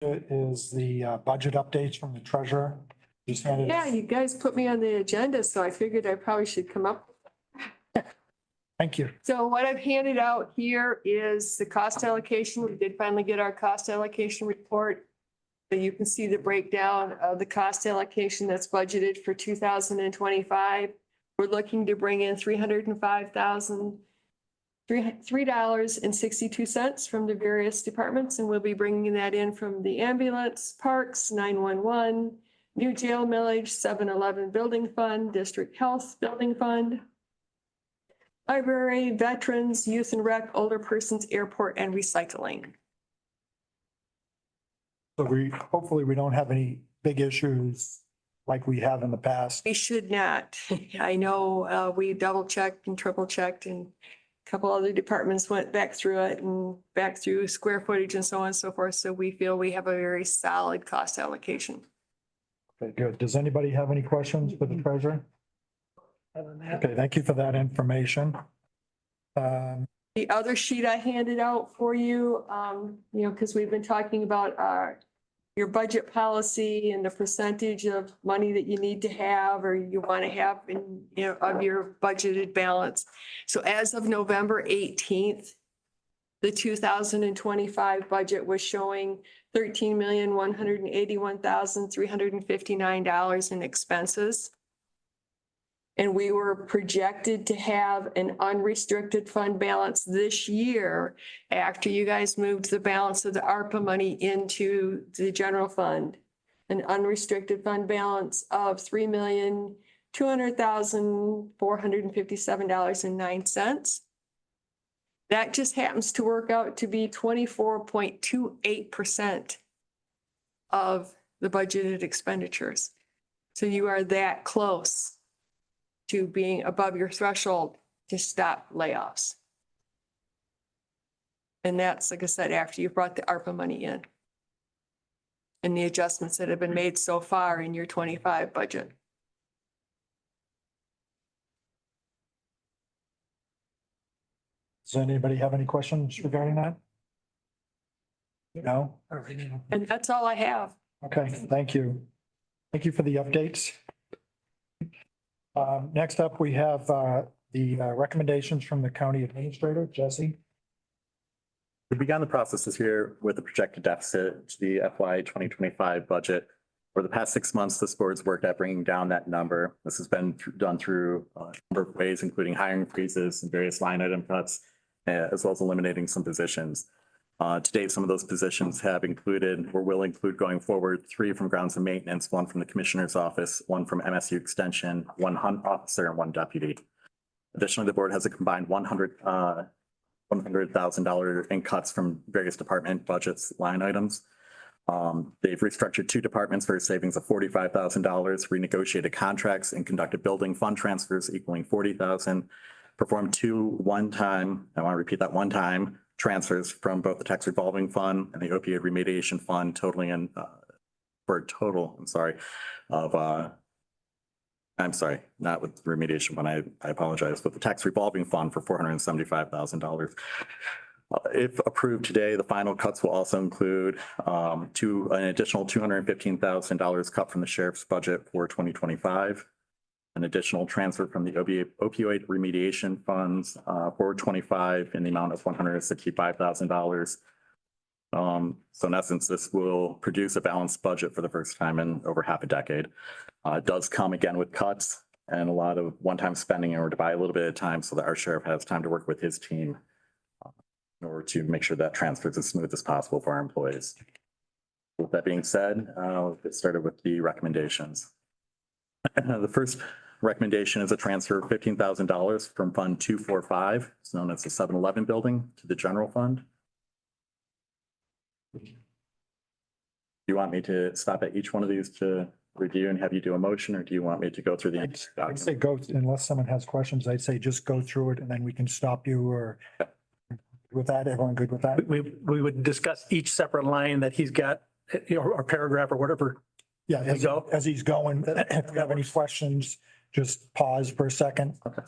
is the budget updates from the treasurer. Just handed. Yeah, you guys put me on the agenda, so I figured I probably should come up. Thank you. So what I've handed out here is the cost allocation. We did finally get our cost allocation report. So you can see the breakdown of the cost allocation that's budgeted for 2025. We're looking to bring in $305,003.62 from the various departments, and we'll be bringing that in from the ambulance, parks, 911, new jail millage, 7-Eleven building fund, district health building fund, library, veterans, youth and rec, older persons, airport, and recycling. So hopefully we don't have any big issues like we have in the past. We should not. I know we double checked and triple checked, and a couple other departments went back through it and back through square footage and so on and so forth. So we feel we have a very solid cost allocation. Okay, good. Does anybody have any questions for the treasurer? Okay, thank you for that information. The other sheet I handed out for you, because we've been talking about your budget policy and the percentage of money that you need to have or you want to have in, of your budgeted balance. So as of November 18th, the 2025 budget was showing $13,181,359 in expenses. And we were projected to have an unrestricted fund balance this year after you guys moved the balance of the ARPA money into the general fund. An unrestricted fund balance of $3,200,457.09. That just happens to work out to be 24.28% of the budgeted expenditures. So you are that close to being above your threshold to stop layoffs. And that's, like I said, after you brought the ARPA money in and the adjustments that have been made so far in your 25 budget. Does anybody have any questions regarding that? No? And that's all I have. Okay, thank you. Thank you for the updates. Next up, we have the recommendations from the county administrator, Jesse. We began the process this year with a projected deficit to the FY 2025 budget. For the past 6 months, this board's worked at bringing down that number. This has been done through a number of ways, including hiring freezes and various line item cuts, as well as eliminating some positions. To date, some of those positions have included, or will include going forward, 3 from grounds and maintenance, 1 from the commissioner's office, 1 from MSU extension, 1 hunt officer, and 1 deputy. Additionally, the board has a combined $100,000 in cuts from various department budgets line items. They've restructured 2 departments for savings of $45,000, renegotiated contracts and conducted building fund transfers equaling $40,000, performed 2 one-time, I want to repeat that, one-time transfers from both the tax revolving fund and the opioid remediation fund, totaling in for a total, not with the remediation fund, I apologize, but the tax revolving fund for $475,000. If approved today, the final cuts will also include an additional $215,000 cut from the sheriff's budget for 2025, an additional transfer from the opioid remediation funds for 25 in the amount of $165,000. So in essence, this will produce a balanced budget for the first time in over half a decade. It does come again with cuts and a lot of one-time spending in order to buy a little bit of time so that our sheriff has time to work with his team in order to make sure that transfer is as smooth as possible for our employees. With that being said, we'll get started with the recommendations. The first recommendation is a transfer of $15,000 from Fund 245, it's known as the 7-Eleven building, to the general fund. Do you want me to stop at each one of these to review and have you do a motion, or do you want me to go through the I'd say go, unless someone has questions, I'd say just go through it and then we can stop you, or with that, everyone good with that? We would discuss each separate line that he's got, or paragraph or whatever. Yeah, as he's going, if you have any questions, just pause for a second. Okay.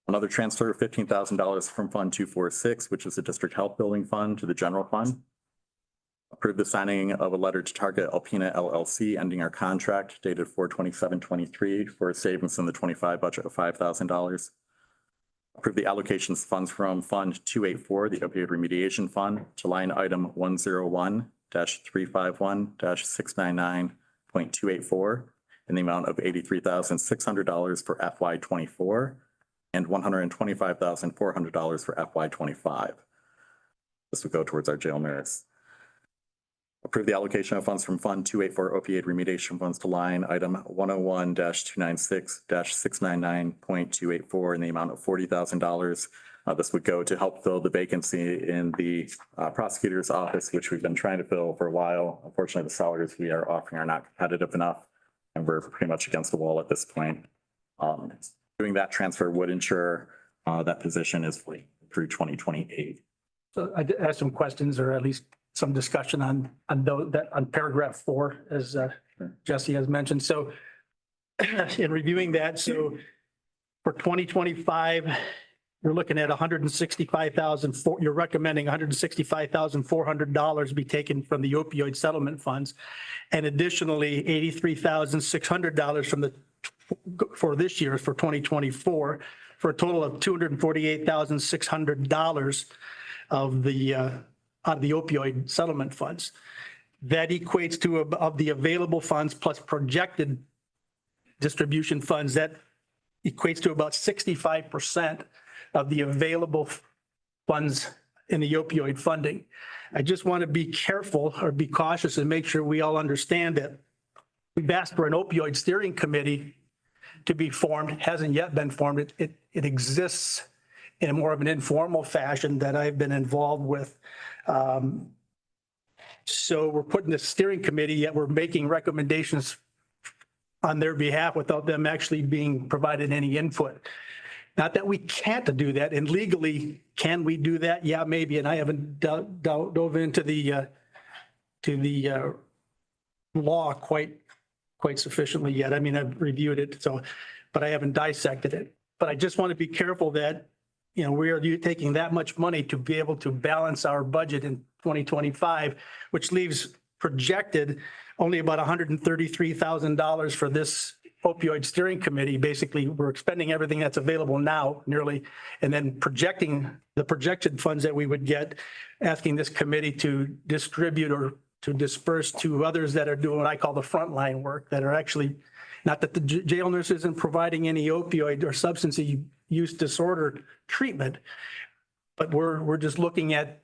Another transfer of $15,000 from Fund 246, which is the District Health Building Fund, to the general fund. Approve the signing of a letter to Target Alpina LLC ending our contract dated 4/27/23 for a savings in the 25 budget of $5,000. Approve the allocations of funds from Fund 284, the opioid remediation fund, to line item 101-351-699.284 in the amount of $83,600 for FY '24 and $125,400 for FY '25. This would go towards our jail nurse. Approve the allocation of funds from Fund 284 opioid remediation funds to line item 101-296-699.284 in the amount of $40,000. This would go to help fill the vacancy in the prosecutor's office, which we've been trying to fill for a while. Unfortunately, the salaries we are offering are not competitive enough, and we're pretty much against the wall at this point. Doing that transfer would ensure that position is free through 2028. So I did ask some questions, or at least some discussion on paragraph 4, as Jesse has mentioned. So in reviewing that, so for 2025, you're looking at $165,000, you're recommending $165,400 be taken from the opioid settlement funds. And additionally, $83,600 from for this year, for 2024, for a total of $248,600 of the opioid settlement funds. That equates to, of the available funds plus projected distribution funds, that equates to about 65% of the available funds in the opioid funding. I just want to be careful or be cautious and make sure we all understand that we've asked for an opioid steering committee to be formed. It hasn't yet been formed. It exists in a more of an informal fashion that I've been involved with. So we're putting the steering committee, yet we're making recommendations on their behalf without them actually being provided any input. Not that we can't do that, and legally, can we do that? Yeah, maybe, and I haven't dove into the law quite sufficiently yet. I mean, I've reviewed it, so, but I haven't dissected it. But I just want to be careful that, you know, we are taking that much money to be able to balance our budget in 2025, which leaves projected only about $133,000 for this opioid steering committee. Basically, we're expending everything that's available now nearly, and then projecting the projected funds that we would get, asking this committee to distribute or to disperse to others that are doing what I call the frontline work, that are actually, not that the jail nurse isn't providing any opioid or substance use disorder treatment, but we're just looking at,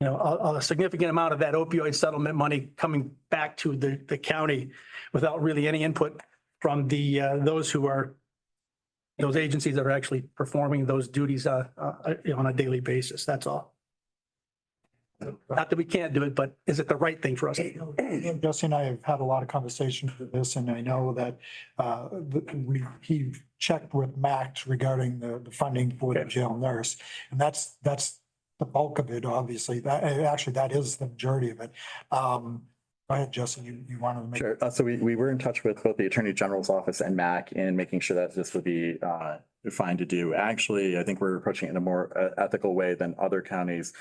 you know, a significant amount of that opioid settlement money coming back to the county without really any input from those agencies that are actually performing those duties on a daily basis. That's all. Not that we can't do it, but is it the right thing for us to do? Jesse and I have had a lot of conversations with this, and I know that he checked with Max regarding the funding for the jail nurse. And that's the bulk of it, obviously. That is the majority of it. Go ahead, Jesse, you wanted to make. Sure. So we were in touch with both the Attorney General's office and MAC in making sure that this would be fine to do. Actually, I think we're approaching it in a more ethical way than other counties.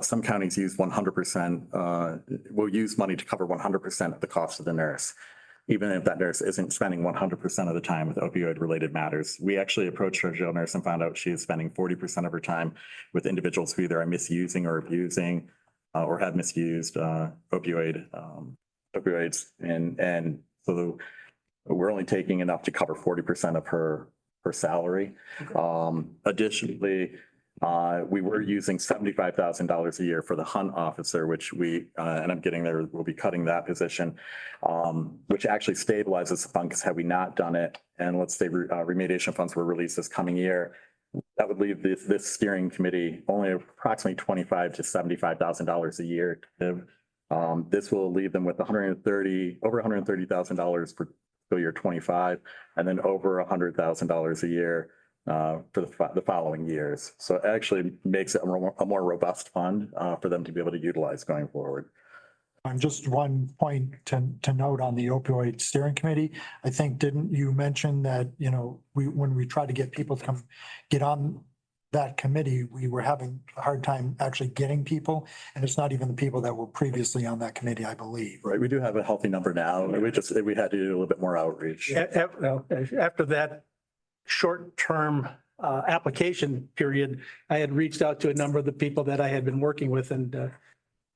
Some counties use 100%, will use money to cover 100% of the cost of the nurse, even if that nurse isn't spending 100% of the time with opioid related matters. We actually approached our jail nurse and found out she is spending 40% of her time with individuals who either are misusing or abusing or have misused opioids. And so we're only taking enough to cover 40% of her salary. Additionally, we were using $75,000 a year for the hunt officer, which and I'm getting there, we'll be cutting that position, which actually stabilizes the fund, because had we not done it, and let's say remediation funds were released this coming year, that would leave this steering committee only approximately $25,000 to $75,000 a year. This will leave them with over $130,000 for fiscal year 25, and then over $100,000 a year for the following years. So it actually makes it a more robust fund for them to be able to utilize going forward. Just one point to note on the opioid steering committee. I think, didn't you mention that, you know, when we tried to get people to come get on that committee, we were having a hard time actually getting people. And it's not even the people that were previously on that committee, I believe. Right, we do have a healthy number now. We had to do a little bit more outreach. After that short-term application period, I had reached out to a number of the people that I had been working with and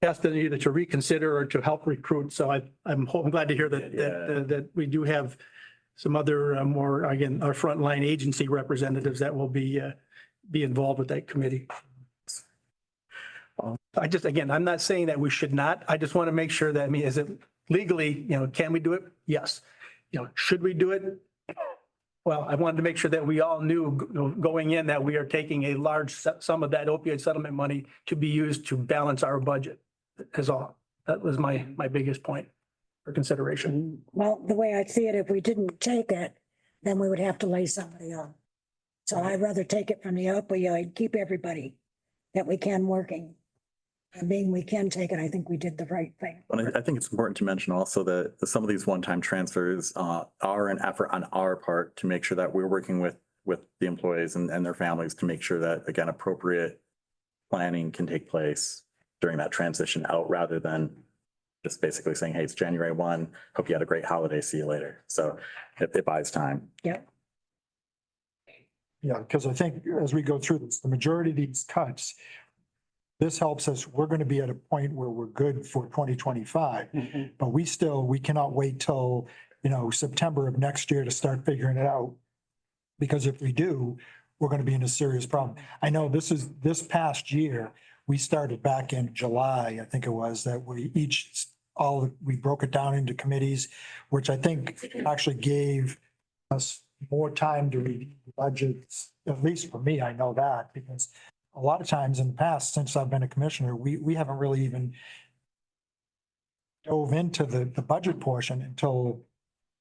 asked them either to reconsider or to help recruit. So I'm glad to hear that we do have some other more, again, our frontline agency representatives that will be involved with that committee. Again, I'm not saying that we should not. I just want to make sure that, I mean, is it legally, can we do it? Yes. Should we do it? Well, I wanted to make sure that we all knew going in that we are taking a large sum of that opioid settlement money to be used to balance our budget is all. That was my biggest point for consideration. Well, the way I see it, if we didn't take it, then we would have to lay somebody on. So I'd rather take it from the opioid, keep everybody that we can working. And being we can take it, I think we did the right thing. But I think it's important to mention also that some of these one-time transfers are an effort on our part to make sure that we're working with the employees and their families to make sure that, again, appropriate planning can take place during that transition out rather than just basically saying, hey, it's January 1, hope you had a great holiday, see you later. So it buys time. Yep. Yeah, because I think as we go through this, the majority of these cuts, this helps us, we're going to be at a point where we're good for 2025, but we cannot wait till, September of next year to start figuring it out. Because if we do, we're going to be in a serious problem. I know this past year, we started back in July, I think it was, that we broke it down into committees, which I think actually gave us more time to review budgets, at least for me, I know that, because a lot of times in the past, since I've been a commissioner, we haven't really even dove into the budget portion until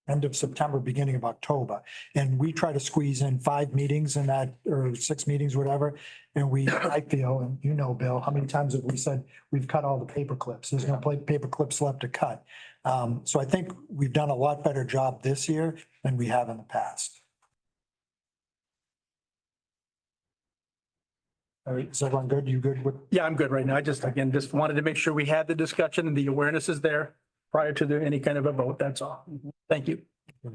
end of September, beginning of October. And we try to squeeze in 5 meetings in that, or 6 meetings, whatever. And I feel, and Bill, how many times have we said we've cut all the paper clips? There's no paper clips left to cut. So I think we've done a lot better job this year than we have in the past. All right, is everyone good? You good with? Yeah, I'm good right now. I just wanted to make sure we had the discussion and the awareness is there prior to any kind of a vote. That's all. Thank you.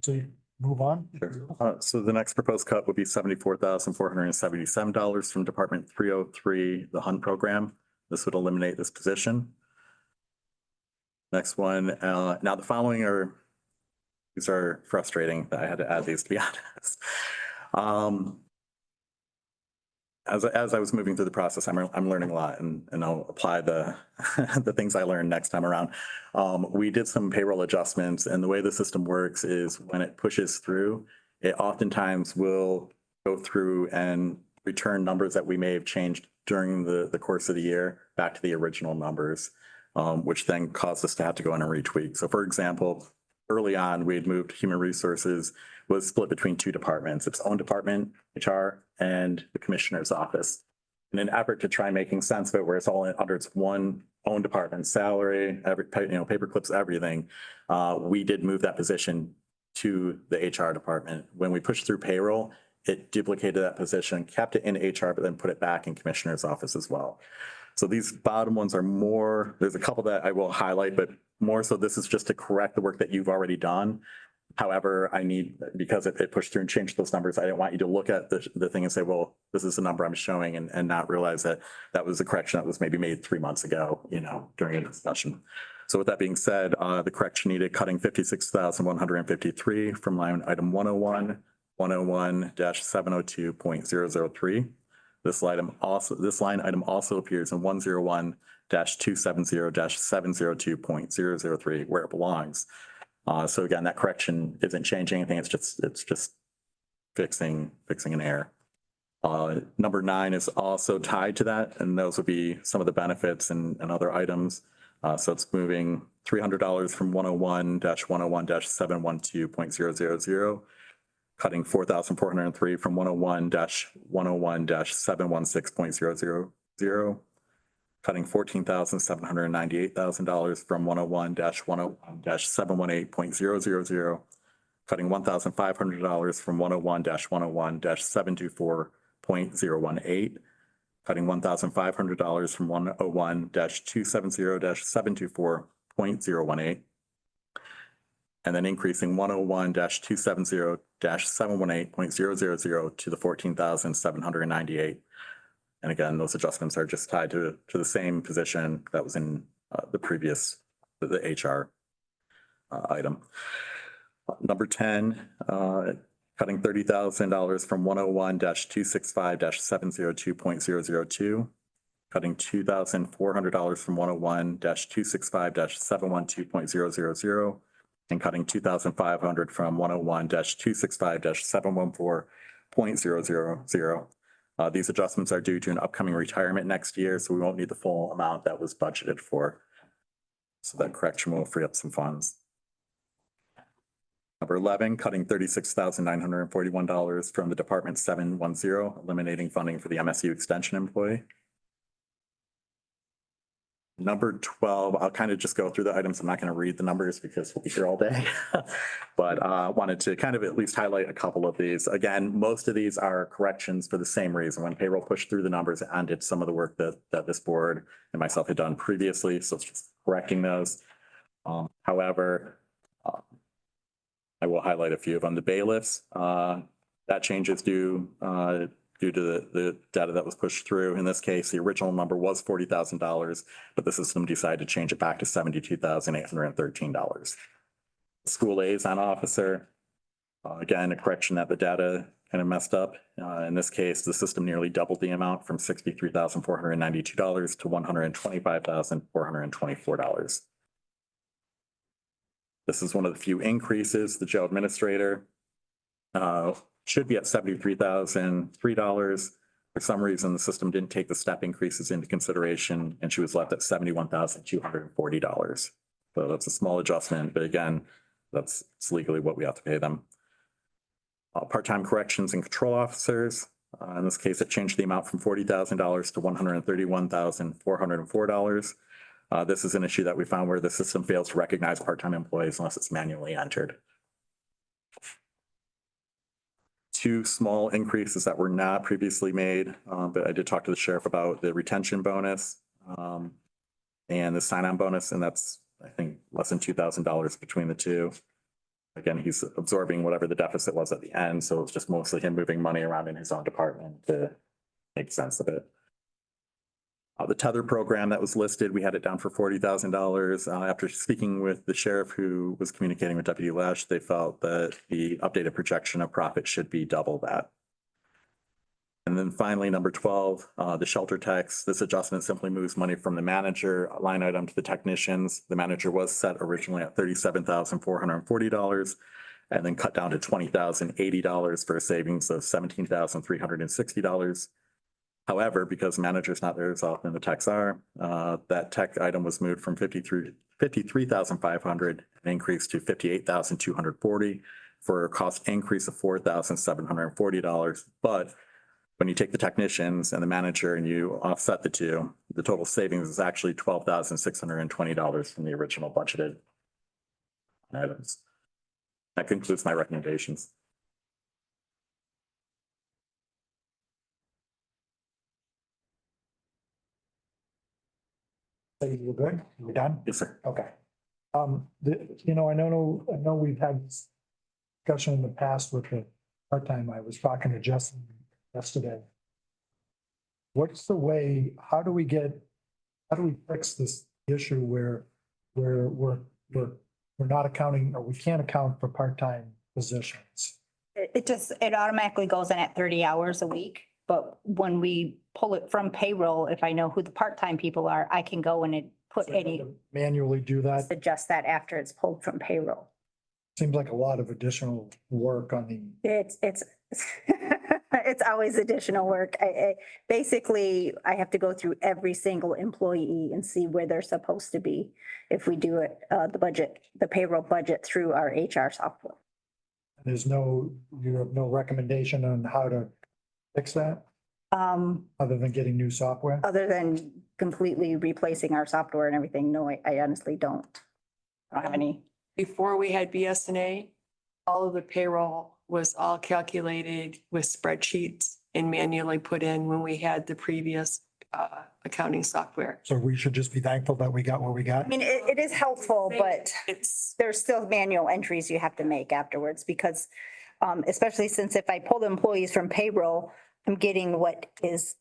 So you move on? So the next proposed cut would be $74,477 from Department 303, the HUNT program. This would eliminate this position. Next one, now the following these are frustrating that I had to add these, to be honest. As I was moving through the process, I'm learning a lot and I'll apply the the things I learned next time around. We did some payroll adjustments, and the way the system works is when it pushes through, it oftentimes will go through and return numbers that we may have changed during the course of the year back to the original numbers, which then caused us to have to go in and retweak. So for example, early on, we had moved human resources was split between 2 departments, its own department, HR, and the commissioner's office. In an effort to try making sense of it, where it's all under its one own department, salary, paper clips, everything, we did move that position to the HR department. When we pushed through payroll, it duplicated that position, kept it in HR, but then put it back in commissioner's office as well. So these bottom ones are more, there's a couple that I will highlight, but more so this is just to correct the work that you've already done. However, because it pushed through and changed those numbers, I didn't want you to look at the thing and say, well, this is the number I'm showing and not realize that that was a correction that was maybe made 3 months ago, during a discussion. So with that being said, the correction needed cutting 56,153 from line item 101-702.003. This line item also appears in 101-270-702.003 where it belongs. So again, that correction isn't changing anything. It's just fixing an error. Number 9 is also tied to that, and those would be some of the benefits and other items. So it's moving $300 from 101-101-712.000, cutting 4,403 from 101-101-716.000. Cutting $14,798,000 from 101-101-718.000, cutting $1,500 from 101-101-724.000, .018, cutting $1,500 from 101-270-724.018, and then increasing 101-270-718.000 to the 14,798. And again, those adjustments are just tied to the same position that was in the previous, the HR item. Number 10, cutting $30,000 from 101-265-702.002, cutting $2,400 from 101-265-712.000, and cutting $2,500 from 101-265-714.000. These adjustments are due to an upcoming retirement next year, so we won't need the full amount that was budgeted for. So that correction will free up some funds. Number 11, cutting $36,941 from the Department 710, eliminating funding for the MSU Extension employee. Number 12, I'll kind of just go through the items. I'm not going to read the numbers because we'll be here all day. But wanted to kind of at least highlight a couple of these. Again, most of these are corrections for the same reason. When payroll pushed through the numbers and did some of the work that this board and myself had done previously. So it's just correcting those. However, I will highlight a few of them. The bailiffs, that change is due to the data that was pushed through. In this case, the original number was $40,000, but the system decided to change it back to $72,813. School liaison officer, again, a correction that the data kind of messed up. In this case, the system nearly doubled the amount from $63,492 to $125,424. This is one of the few increases. The jail administrator should be at $73,003. For some reason, the system didn't take the step increases into consideration, and she was left at $71,240. So that's a small adjustment, but again, that's legally what we have to pay them. Part-time corrections and control officers. In this case, it changed the amount from $40,000 to $131,404. This is an issue that we found where the system fails to recognize part-time employees unless it's manually entered. Two small increases that were not previously made, but I did talk to the sheriff about the retention bonus and the sign-on bonus, and that's, I think, less than $2,000 between the two. Again, he's absorbing whatever the deficit was at the end, so it's just mostly him moving money around in his own department to make sense of it. The tether program that was listed, we had it down for $40,000. After speaking with the sheriff who was communicating with Deputy Lash, they felt that the updated projection of profit should be double that. And then finally, number 12, the shelter tax. This adjustment simply moves money from the manager line item to the technicians. The manager was set originally at $37,440 and then cut down to $20,080 for a savings of $17,360. However, because the manager's not there as often the techs are, that tech item was moved from $53,500 and increased to $58,240 for a cost increase of $4,740. But when you take the technicians and the manager and you offset the two, the total savings is actually $12,620 from the original budgeted items. That concludes my recommendations. So you're good? You're done? Yes, sir. Okay. I know we've had this discussion in the past with the part-time. I was talking to Justin yesterday. What's the way, how do we fix this issue where we're not accounting, or we can't account for part-time positions? It automatically goes in at 30 hours a week. But when we pull it from payroll, if I know who the part-time people are, I can go and put So you any, have to manually do that? adjust that after it's pulled from payroll. Seems like a lot of additional work on the, It's it's always additional work. Basically, I have to go through every single employee and see where they're supposed to be if we do it, the payroll budget through our HR software. you have no recommendation on how to fix that, other than getting new software? Other than completely replacing our software and everything, no, I honestly don't. I don't have any. Before we had BSNA, all of the payroll was all calculated with spreadsheets. and manually put in when we had the previous accounting software. So we should just be thankful that we got what we got. I mean, it is helpful, but It's, there's still manual entries you have to make afterwards because especially since if I pull the employees from payroll, I'm getting what is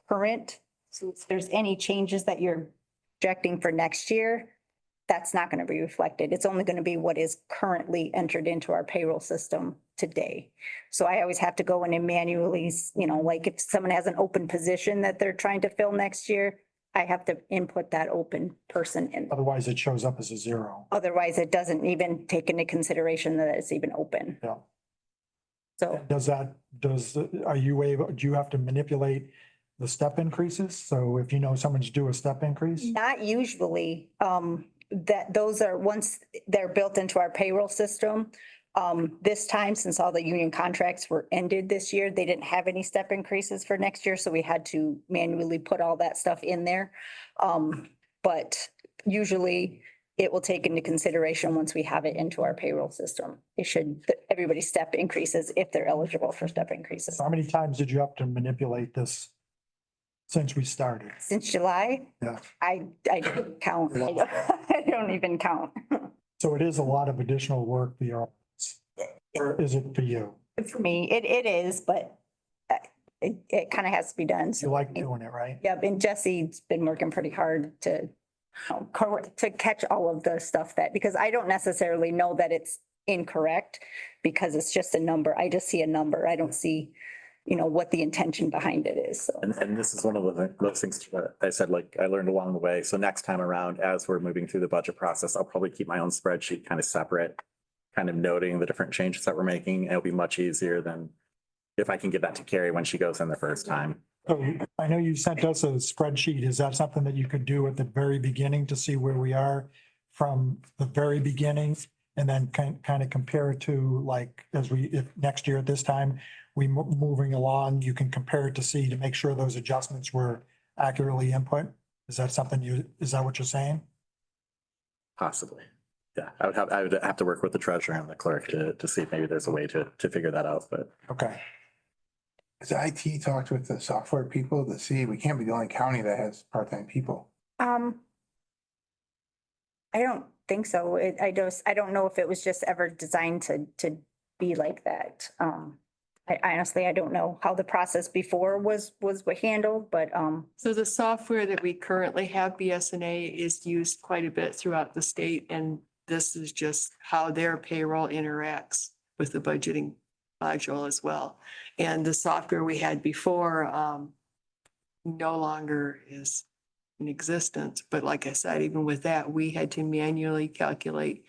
current. So if there's any changes that you're projecting for next year, that's not going to be reflected. It's only going to be what is currently entered into our payroll system today. So I always have to go in and manually, like if someone has an open position that they're trying to fill next year, I have to input that open person in. Otherwise, it shows up as a zero. Otherwise, it doesn't even take into consideration that it's even open. Yeah. So Are you able, do you have to manipulate the step increases? So if you know someone's due a step increase? not usually, that those are, once they're built into our payroll system. This time, since all the union contracts were ended this year, they didn't have any step increases for next year, so we had to manually put all that stuff in there. But usually it will take into consideration once we have it into our payroll system. It should, everybody's step increases if they're eligible for step increases. So how many times did you have to manipulate this since we started? Since July, Yeah. I didn't count. I don't even count. So it is a lot of additional work for your, or is it for you? For me, it is, but it kind of has to be done. You So, like doing it, right? yeah, and Jesse's been working pretty hard to catch all of the stuff that, because I don't necessarily know that it's incorrect because it's just a number. I just see a number. I don't see, what the intention behind it is. So. And this is one of those things that I said, like, I learned along the way. So next time around, as we're moving through the budget process, I'll probably keep my own spreadsheet kind of separate, kind of noting the different changes that we're making. It'll be much easier than if I can give that to Carrie when she goes in the first time. So I know you sent us a spreadsheet. Is that something that you could do at the very beginning to see where we are from the very beginning? And then kind of compare it to like, if next year at this time, moving along, you can compare it to see, to make sure those adjustments were accurately input? Is that is that what you're saying? Possibly. Yeah, I would have to work with the treasurer and the clerk to see if maybe there's a way to figure that out, but. Okay. Has IT talked with the software people to see, we can't be the only county that has part-time people. I don't think so. I don't know if it was just ever designed to be like that. I honestly, I don't know how the process before was handled, but, so the software that we currently have, BSNA, is used quite a bit throughout the state, and this is just how their payroll interacts with the budgeting module as well. And the software we had before no longer is in existence. But like I said, even with that, we had to manually calculate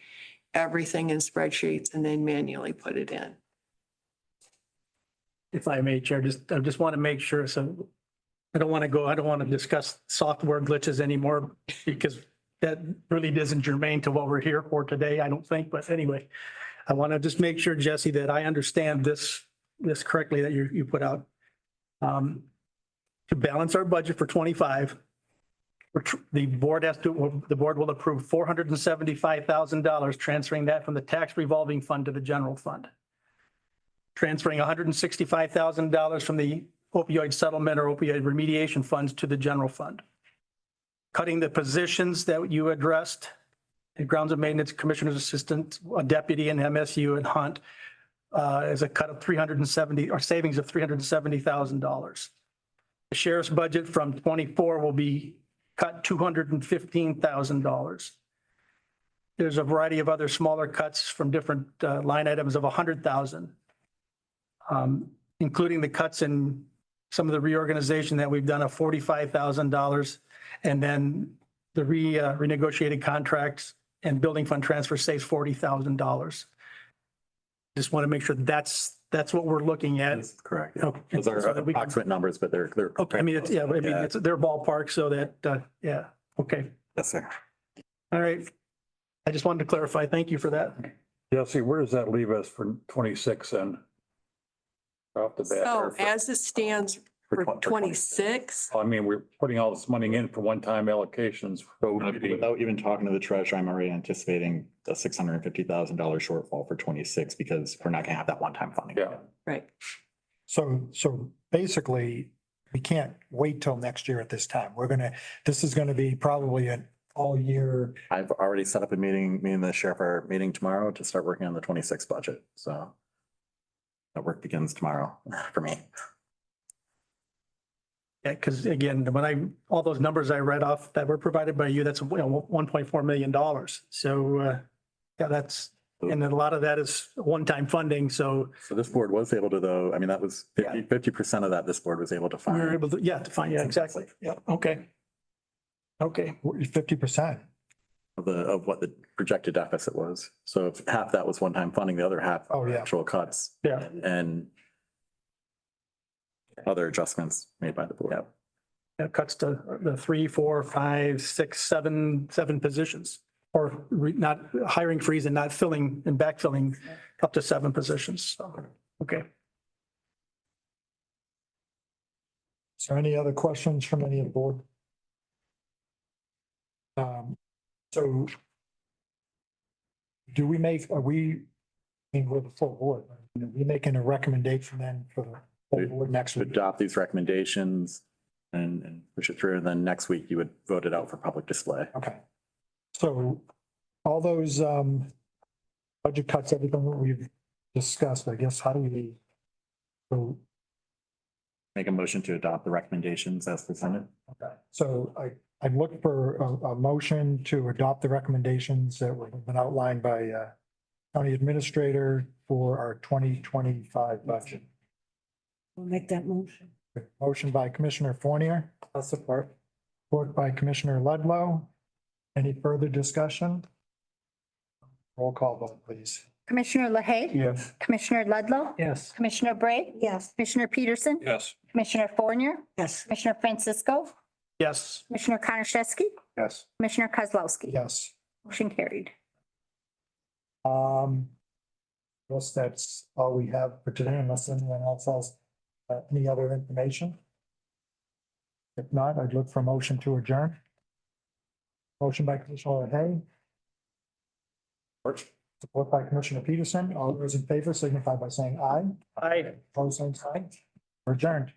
everything in spreadsheets and then manually put it in. If I may, Chair, I just want to make sure, so I don't want to discuss software glitches anymore because that really isn't germane to what we're here for today, I don't think, but anyway, I want to just make sure, Jesse, that I understand this correctly that you put out. To balance our budget for 25, the board will approve $475,000, transferring that from the tax revolving fund to the general fund. Transferring $165,000 from the opioid settlement or opioid remediation funds to the general fund. Cutting the positions that you addressed, the grounds of maintenance, commissioner's assistant, a deputy and MSU and Hunt, as a cut of savings of $370,000. The sheriff's budget from 24 will be cut $215,000. There's a variety of other smaller cuts from different line items of $100,000. Including the cuts in some of the reorganization that we've done of $45,000. And then the renegotiated contracts and building fund transfer saves $40,000. Just want to make sure that's what we're looking at. Correct. Okay. Those are So that we can- approximate numbers, but they're. Okay, I mean, it's their ballpark so that, yeah, okay. Yes, sir. All right. I just wanted to clarify. Thank you for that. Jesse, where does that leave us for 26 then? Off the bat. So or for- as it stands for For 26, I mean, we're putting all this money in for one-time allocations. So Without even talking to the treasurer, I'm already anticipating a $650,000 shortfall for 26 because we're not gonna have that one-time funding. Yeah. right. So basically, we can't wait till next year at this time. This is gonna be probably an all year. I've already set up a meeting, me and the sheriff are meeting tomorrow to start working on the 26 budget, so. That work begins tomorrow for me. Yeah, because again, all those numbers I read off that were provided by you, that's, $1.4 million. So, yeah, and a lot of that is one-time funding. So So this board was able to, though, I mean, that was 50% of that this board was able to we were find. able to, to find, exactly. Yeah, okay. Okay, 50%. Of what the projected deficit was. So if half that was one-time funding, the other half Oh, yeah. actual cuts. Yeah. And other adjustments made by the board. that cuts to the 3, 4, 5, 6, 7 positions. Or not hiring freeze and not filling and backfilling up to 7 positions. So, okay. Is there any other questions from any of the board? So do we are we, I mean, we're the full board, are we making a recommendation then for the full board next To week? adopt these recommendations and push it through, and then next week you would vote it out for public display. Okay. So all those budget cuts, everything that we've discussed, I guess, how do we? So, Make a motion to adopt the recommendations as presented. okay, so I'd look for a motion to adopt the recommendations that have been outlined by county administrator for our 2025 budget. We'll make that motion. Motion by Commissioner Fournier. I'll support. Support by Commissioner Ludlow. Any further discussion? Roll call vote, please. Commissioner LaHaye, Yes. Commissioner Ludlow, Yes. Commissioner Bray, Yes. Commissioner Peterson, Yes. Commissioner Fournier, Yes. Commissioner Francisco, Yes. Commissioner Konashevsky, Yes. Commissioner Kozlowski. Yes. Motion carried. Guess that's all we have for today unless anyone else has any other information. If not, I'd look for a motion to adjourn. Motion by Commissioner Hay. Support by Commissioner Peterson. All those in favor signify by saying aye. Aye. Opposed, same sign. We're adjourned.